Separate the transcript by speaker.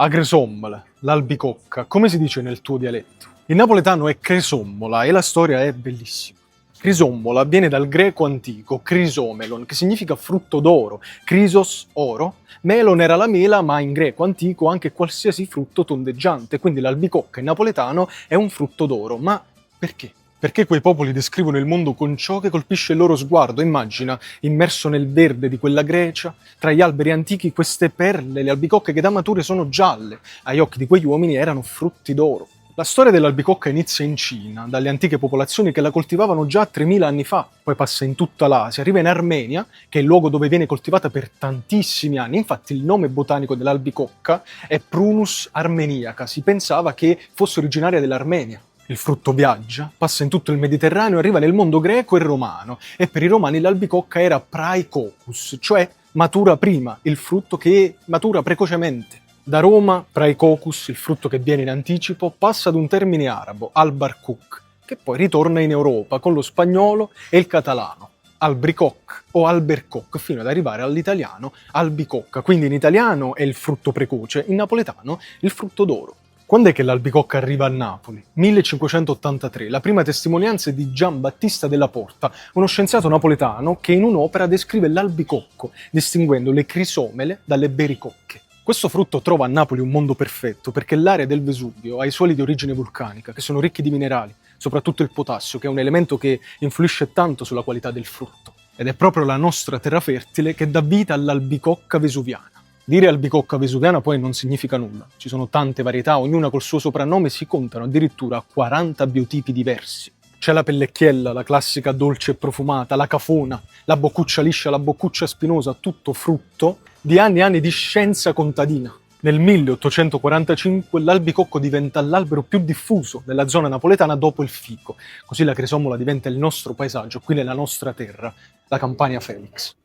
Speaker 1: Agresommola, l'albicocca, come si dice nel tuo dialetto? Il napoletano è cresommola e la storia è bellissima. Crisommola viene dal greco antico crisomelon, che significa frutto d'oro, crisos, oro, melon era la mela, ma in greco antico anche qualsiasi frutto tondeggiante, quindi l'albicocca in napoletano è un frutto d'oro. Ma perché? Perché quei popoli descrivono il mondo con ciò che colpisce il loro sguardo. Immagina, immerso nel verde di quella Grecia, tra gli alberi antichi queste perle, le albicocche che da mature sono gialle, agli occhi di quegli uomini erano frutti d'oro. La storia dell'albicocca inizia in Cina, dalle antiche popolazioni che la coltivavano già 3000 anni fa, poi passa in tutta l'Asia, arriva in Armenia, che è il luogo dove viene coltivata per tantissimi anni. Infatti il nome botanico dell'albicocca è Prunus armeniaca, si pensava che fosse originaria dell'Armenia. Il frutto viaggia, passa in tutto il Mediterraneo, arriva nel mondo greco e romano, e per i romani l'albicocca era praecocus, cioè matura prima, il frutto che matura precocemente. Da Roma, praecocus, il frutto che viene in anticipo, passa ad un termine arabo, albarcook, che poi ritorna in Europa con lo spagnolo e il catalano, albricoc o albercoc, fino ad arrivare all'italiano albicocca. Quindi in italiano è il frutto precoce, in napoletano il frutto d'oro. Quando è che l'albicocca arriva a Napoli? 1583, la prima testimonianza è di Gian Battista della Porta, uno scienziato napoletano che in un'opera descrive l'albicocco, distinguendo le crisomele dalle bericocche. Questo frutto trova a Napoli un mondo perfetto perché l'area del Vesuvio ha i suoli di origine vulcanica, che sono ricchi di minerali, soprattutto il potassio, che è un elemento che influisce tanto sulla qualità del frutto. Ed è proprio la nostra terra fertile che dà vita all'albicocca vesuviana. Dire albicocca vesuviana poi non significa nulla. Ci sono tante varietà, ognuna col suo soprannome, si contano addirittura 40 biotipi diversi. C'è la pellecchiella, la classica dolce e profumata, la cafona, la boccuccia liscia, la boccuccia spinosa, tutto frutto di anni e anni di scienza contadina. Nel 1845 l'albicocco diventa l'albero più diffuso nella zona napoletana dopo il fico. Così la cresommola diventa il nostro paesaggio, qui nella nostra terra, la Campania Felix.